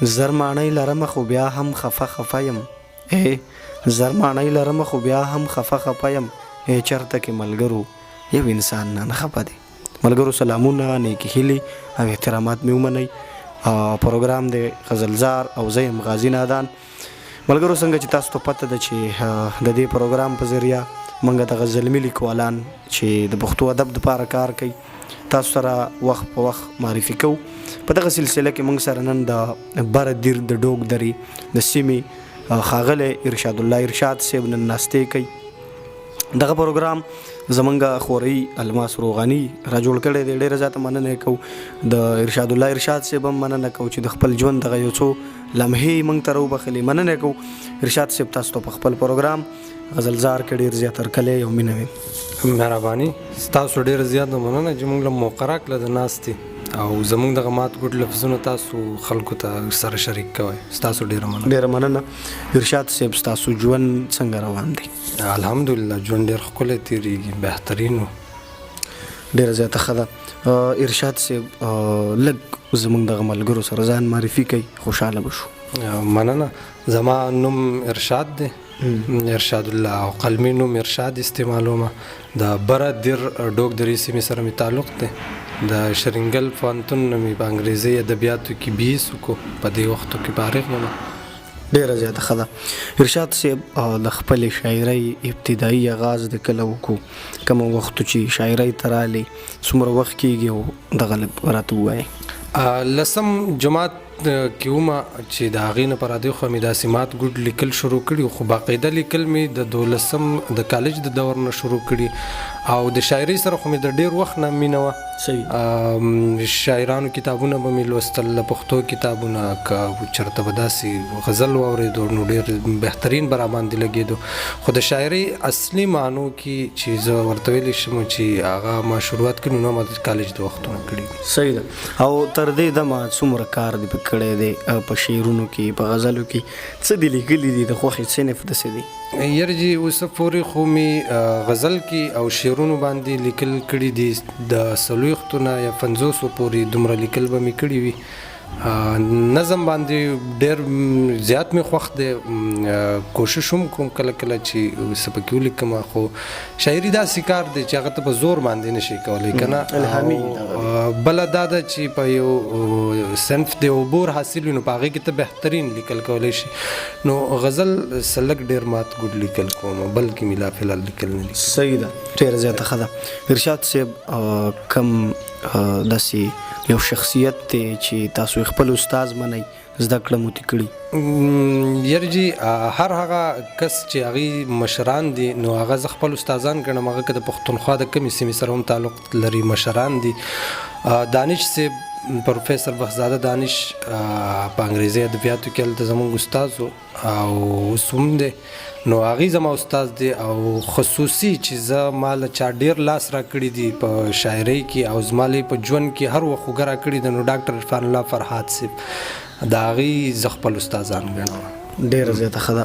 زرمانۍ لرمه خو بیا هم خفه خفه یم زرمانۍ لرمه خو بیا هم خفه خفه یم چرته کې ملګرو یو انسان نه خفه دی. ملګرو سلامونه، نیکې هیلې او احترامات مې ومنئ. پروګرام د غزلزار او زه یم غازي نادان. ملګرو څنګه چې تاسو ته پته ده چې د دې پروګرام په ذریعه موږ د غزلمي لیکوالان چې د پښتو ادب دپاره کار کوي تاسو سره وخت په وخت معرفي کوو. په دغه سلسله کې موږ سره نن د بره دیر د ډوک درې د سیمې ښاغلی ارشاد الله ارشاد صاحب نن ناستې کوي. دغه پروګرام زمونږ خورۍ الماس روغاني را جوړ کړی دی. ډېره زیاته مننه یې کوو د ارشاد الله ارشاد صاحب هم مننه کوو چې د خپل ژوند دغه یو څو لمحې موږ ته راوبخلې. مننه یې کوو ارشاد صاحب تاسو ته په خپل پروګرام غزلزار کې ډېر زیات هرکلی او مینه وي. مهرباني ستاسو ډېره زیاته مننه چې موږ له موقع راکړه د ناستې او زموږ دغه مات ګوډ لفظونه تاسو خلکو ته سره شریک کوئ. ستاسو ډېره مننه. ډېره مننه. ارشاد صاحب ستاسو ژوند څنګه روان دی؟ الحمدلله ژوند ډېر ښکلی تېرېږي، بهترین و. ډېره زیاته ښه ده. ارشاد صاحب لږ زموږ دغه ملګرو سره ځان معرفي کوي، خوشحاله به شو. مننه. زما نوم ارشاد دی، ارشاد الله او قلمي نوم ارشاد استعمالومه. د بره دیر ډوک درې سیمې سره مې تعلق دی. د شرنګل پوهنتون نه مې په انګریزي ادبیاتو کې BS وکړو، په دې وختو کې فارغ وم. ډېره زیاته ښه ده. ارشاد صاحب د خپلې شاعرۍ ابتدایي آغاز د کله وکړو؟ کومه وختو چې شاعرۍ ته رالې څومره وخت کېږي او دغه لږ راته ووایئ. لسم جماعت کې ومه چې د هغې نه په رادیو خوا مې داسې مات ګوډ لیکل شروع کړي، خو باقاعده لیکل مې د 12 د کالج د دور نه شروع کړي او د شاعرۍ سره خو مې د ډېر وخت نه مینه وه. صحیح. شاعرانو کتابونه به مې لوستل، د پښتو کتابونه، که چېرته به داسې غزل واورېدو نو ډېر بهترین به راباندې لګېدو. خو د شاعرۍ اصلي معنو کې چې زه ورته ویلی شم چې هغه ما شروعات کړي نو ما د کالج د وختونه کړي. صحیح ده. او تر دې دمه څومره کار دې کړی دی په شعرونو کې، په غزلو کې؟ څه دې لیکلي دي؟ د خوښې صنف داسې دی؟ یرجی اوسه پورې خو مې غزل کې او شعرونو باندې لیکل کړي دي. د 40 نه یا 50 پورې دومره لیکل به مې کړي وي. نظم باندې ډېر زیات مې خوښ دی. کوشش هم کوم کله کله چې څه پکې ولیکم، خو شاعري داسې کار دی چې هغه ته په زور باندې نشي کولی که نه. الهامي. بله دا ده چې په یو صنف د عبور حاصل وي نو په هغې کې ته بهترین لیکل کولی شي. نو غزل سلک ډېر مات ګوډ لیکل کوم، بلکې مې لا فلحال لیکل نه لیکل. صحیح ده. ډېره زیاته ښه ده. ارشاد صاحب کوم داسې یو شخصیت دی چې تاسو خپل استاد منئ، زده کړه مو ترې کړي؟ یرجی هر هغه کس چې هغې مشران دي نو هغه زه خپل استادان ګڼم. هغه که د پښتونخوا د کمې سیمې سره هم تعلق لري مشران دي. دانش صاحب، پروفیسر بخزاده دانش په انګریزي ادبیاتو کې هلته زموږ استاد و او اوس هم دی. نو هغې زما استاد دی او خصوصي چې زه ما له چا ډېر لاس را کړي دي په شاعرۍ کې او زما له په ژوند کې هر وخت خوږه را کړي ده نو ډاکټر عرفان الله فرهاد صاحب، د هغې زه خپل استادان ګڼم. ډېره زیاته ښه ده.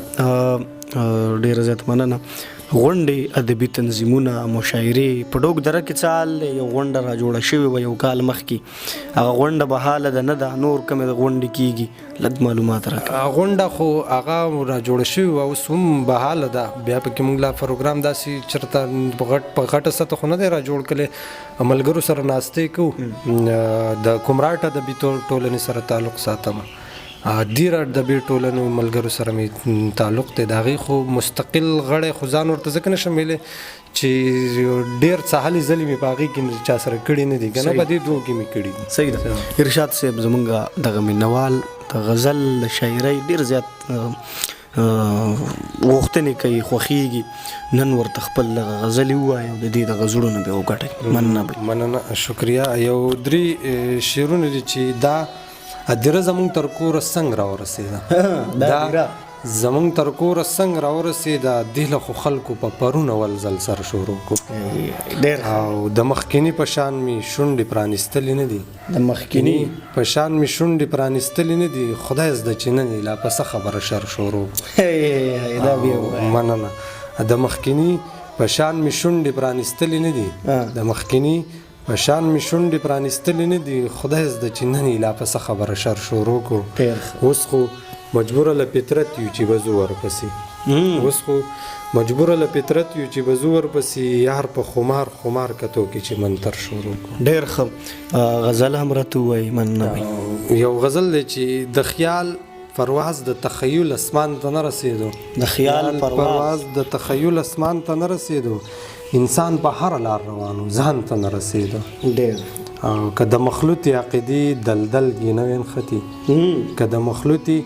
ډېره زیاته مننه. غونډې، ادبي تنظیمونه، مشاعرې په ډوک دره کې څه حال دی؟ یو غونډه را جوړه شوې وه یو کال مخکې، هغه غونډه بحاله ده نه ده؟ نور کومې د غونډې کېږي؟ لږ معلومات راکړه. غونډه خو هغه را جوړه شوې وه، اوس هم بحاله ده. بیا پکې موږ لا پروګرام داسې چېرته په غټه سطح خو نه دی را جوړ کړی. ملګرو سره ناستې کوو. د کمراټ ادبي ټولنې سره تعلق ساتم. ډېر ادبي ټولنو ملګرو سره مې تعلق دی. د هغې خو مستقل غړی خو ځان ورته ځکه نشم ویلی چې ډېر څه هلې ځلې مې په هغې کې چا سره کړي نه دي، که نه په دې دوو کې مې کړي دي. صحیح ده. ارشاد صاحب زمونږ دغه مینوال د غزل د شاعرۍ ډېر زیات غوښتنې کوي، خوښېږي. نن ورته خپل دغه غزلې ووایي او د دې دغه زړونه به وګټئ. مننه. شکریه. یو 3 شعرونه دي چې دا ادیره زمونږ تر کوره څنګه راورسېده. دا زمونږ تر کوره څنګه راورسېده، دې له خو خلکو په پرون اول ځل سره شروع کړو. او د مخکیني په شان مې شونډې پرانیستلې نه دي. د مخکیني په شان مې شونډې پرانیستلې نه دي. خدای زده چې نن یې لا په څه خبره شر شروع. مننه. د مخکیني په شان مې شونډې پرانیستلې نه دي. د مخکیني په شان مې شونډې پرانیستلې نه دي خدای زده چې نن یې لا پسه خبره شر شروع کړو اوس خو مجبوره له فطرت یو چې به زه ورپسې اوس خو مجبوره له فطرت یو چې به زه ورپسې یار په خمار کتو کې چې منتر شروع کړو. ډېر ښه غزل هم راته ووایي مننه یو غزل دی چې د خیال پرواز د تخیل اسمان ته نه رسېدو د خیال پرواز د تخیل اسمان ته نه رسېدو انسان په هر لار روانو ځان ته نه رسېدو. ډېر او که د مخلوطي عقیدې دلدل کې نه وین خطي که د مخلوطي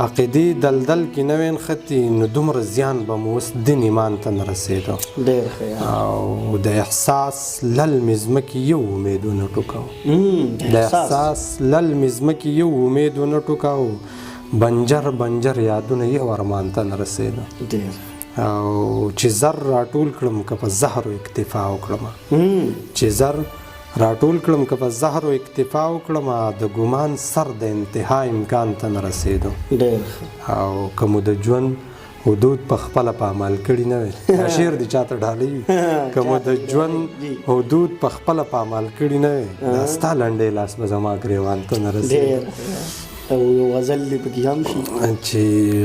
عقیدې دلدل کې نه وین خطي نو دومره زیان به مو اوس دین ایمان ته نه رسېدو. ډېر ښه او د احساس لل مې ځمکې یو امید ونه ټوکاو د احساس لل مې ځمکې یو امید ونه ټوکاو بنجر یادونه یو ارمان ته نه رسېدو. ډېر او چې زر راټول کړم که په زهرو اکتفا وکړم چې زر راټول کړم که په زهرو اکتفا وکړم د ګمان سر د انتها امکان ته نه رسېدو. ډېر او که مو د ژوند حدود په خپله په عمل کړي نه وي دا شعر دی چاته ډالۍ وي که مو د ژوند حدود په خپله په عمل کړي نه وي دا ستا لنډې لاس به زما ګریوان ته نه رسېدو. او یو غزل دی پکې هم شي چې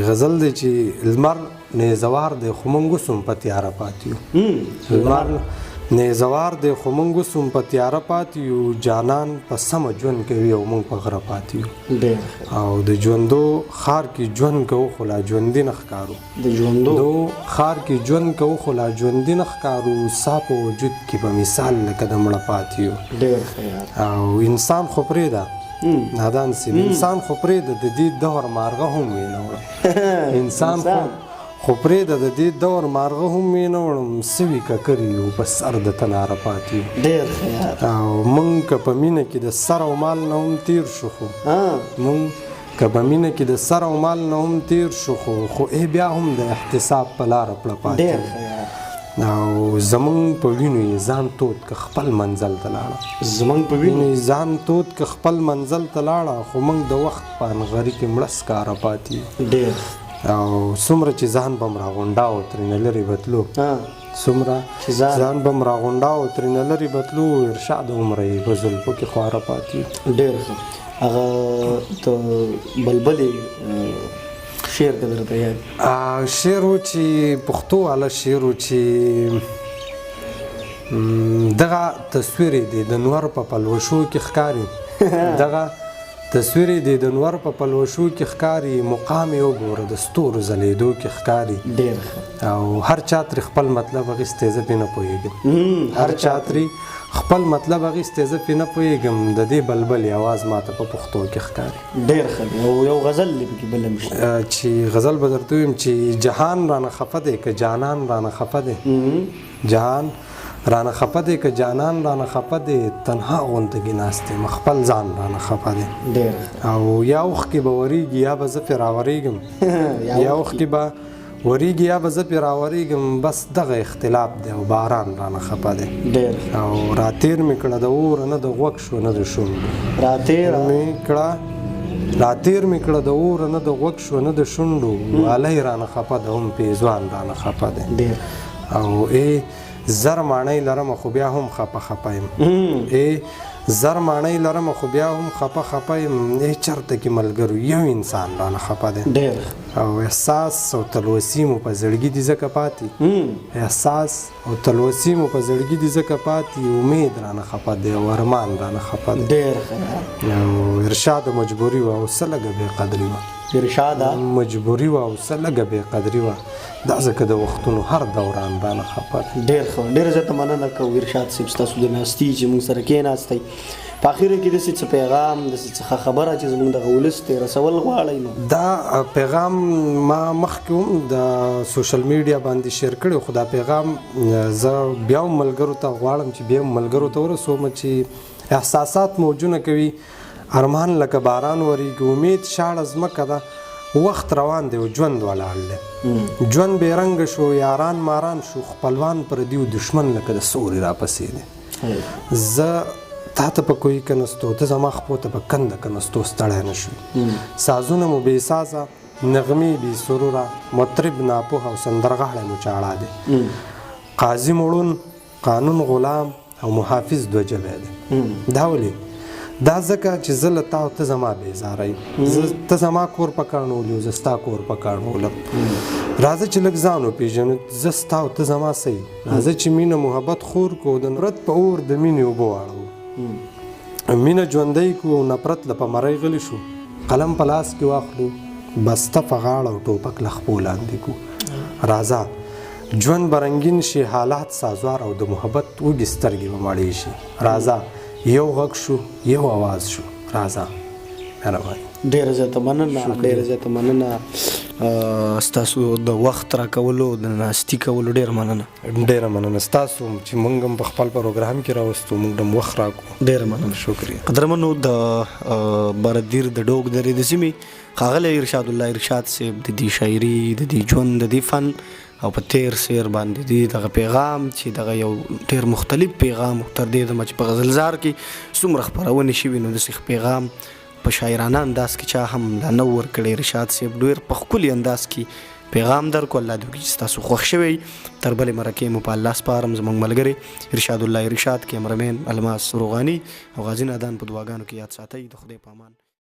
غزل دی چې لمر نیزوار دی خو موږ اوس هم په تیاره پاتې یو لمر نیزوار دی خو موږ اوس هم په تیاره پاتې یو جانان په سمه ژوند کوي او موږ په غره پاتې یو. ډېر او د ژوندو خار کې ژوند کوو خو لا ژوندي نه ښکارو د ژوندو خار کې ژوند کوو خو لا ژوندي نه ښکارو سا په وجود کې په مثال لکه د مړه پاتې یو. ډېر ښه او انسان خو پرېږده نادان سیم انسان خو پرېږده د دې دور مارغه هم وینه وړم انسان خو پرېږده د دې دور مارغه هم وینه وړم سوي ککري یو په سر د تناره پاتې یو. ډېر ښه او موږ که په مینه کې د سر او مال نه هم تیر شو خو موږ که په مینه کې د سر او مال نه هم تیر شو خو بیا هم د احتساب په لاره پړه پاتې ډېر او زمونږ په وینو یې ځان تود که خپل منزل ته لاړه زمونږ په وینو یې ځان تود که خپل منزل ته لاړه خو موږ د وخت په انغري کې مړه سکاره پاتې ډېر او څومره چې ځان به م راغونډاو ترېنه لرې بتلو څومره چې ځان به م راغونډاو ترېنه لرې بتلو ارشاد عمره یې په زلفو کې خواره پاتې. ډېر ښه هغه د بلبلې شعر که درته یاد شعر و چې پښتو والا شعر و چې دغه تصویر دی د نور په پلوشو کې ښکاري دغه تصویر دی د نور په پلوشو کې ښکاري مقام یې وګوره د ستورو ځلېدو کې ښکاري. ډېر او هر چا ترې خپل مطلب اخیستی زه پرې نه پوهېږم هر چا ترې خپل مطلب اخیستی زه پرې نه پوهېږم د دې بلبلې اواز ماته په پښتو کې ښکاري. ډېر ښه او یو غزل دی پکې بل هم شته چې غزل به درته ویم چې جهان رانه خفه دی که جانان رانه خفه دی جهان رانه خفه دی که جانان رانه خفه دی تنها غوندګې ناست یم خپل ځان رانه خفه دی. ډېر او یا اوښ کې به ورېږي یا به زه پرې راورېږم یا اوښ کې به ورېږي یا به زه پرې راورېږم بس دغه اختلاف دی او باران رانه خفه دی. ډېر او راتېر مې کړه د اوره نه د غوږ شو نه د شونډو راتېر مې کړه د اوره نه د غوږ شو نه د شونډو والی رانه خفه ده هم پیزوان رانه خفه دی. او زر ماڼۍ لرمه خو بیا هم خفه یم زر ماڼۍ لرمه خو بیا هم خفه یم چېرته کې ملګرو یو انسان رانه خفه دی. او احساس او تلوسي مو په زړګي دي ځکه پاتې احساس او تلوسي مو په زړګي دي ځکه پاتې امید رانه خفه دی او ارمان رانه خفه دی. ډېر او ارشاد مجبوري وه او څه لږه بې قدري وه ارشاده مجبوري وه او څه لږه بې قدري وه دا ځکه د وختونو هر دوران رانه خفه دی. ډېر ښه ډېره زیاته مننه کوو ارشاد صاحب ستاسو د ناستي چې موږ سره کېناستی په اخره کې داسې څه پیغام داسې څه خبره چې زموږ دغه ولس ته رسول غواړئ نو دا پیغام ما مخکې هم د سوشل میډیا باندې شیر کړی خو دا پیغام زه بیا هم ملګرو ته غواړم چې بیا هم ملګرو ته ورسوم چې احساسات موجونه کوي ارمان لکه باران وریږي امید شاړه ځمکه ده وخت روان دی او ژوند ولاړ دی ژوند بې رنګه شو یاران ماران شو خپلوان پردي او دشمن لکه د سوري راپسې دی زه تا ته په کوی کنستو ته زما خپو ته په کنده کنستو ستړی نه شوي سازونه مو بې سازه نغمې بې سروره مطرب ناپوه او سندرغاړی مو چاړه دی قاضي مړون قانون غلام او محافظ دوه جبی دی. دا ولې دا ځکه چې زه له تا او ته زما بیزاره یې، ته زما کور په کاڼولي او زه ستا کور په کاڼولم. راځه چې لږ ځان وپېژنو، زه ستا او ته زما څه یې. راځه چې مینه محبت خور کړو، د نفرت په اور د مینې اوبه واړو، مینه ژوندی کړو او نفرت له په مرۍ غلی شو. قلم په لاس کې واخلو، بسته په غاړه او ټوپک له خپو لاندې کړو. راځه ژوند به رنګین شي، حالات سازوار او د محبت اوږدې سترګې به مړې شي. راځه یو غږ شو، یو आवाज شو، راځه. مهرباني. ډېره زیاته مننه، ډېره زیاته مننه ستاسو د وخت راکولو، د ناستي کولو. ډېره مننه، ډېره مننه ستاسو چې موږ هم په خپل پروګرام کې راوستو، موږ هم وخت راکړو. ډېره مننه، شکریه. قدرمنو د بردیر د ډوک درې د سیمې ښاغلی ارشاد الله ارشاد صاحب د دې شاعري، د دې ژوند، د دې فن او په تیر سیر باندې دی دغه پیغام چې دغه یو ډېر مختلف پیغام تر دې دمه چې په غزلزار کې څومره خپرونې شوي، نو داسې پیغام په شاعرانه انداز کې چا هم لا نه ورکړی. ارشاد صاحب ډېر په ښکلي انداز کې پیغام درکو. الله دې وکړي چې ستاسو خوښ شوی. تر بلې مرکې مو په الله سپارم. زموږ ملګری ارشاد الله ارشاد، کیمرمین الماس روغاني او غازي نادان په دعاګانو کې یاد ساتئ. د خدای په امان.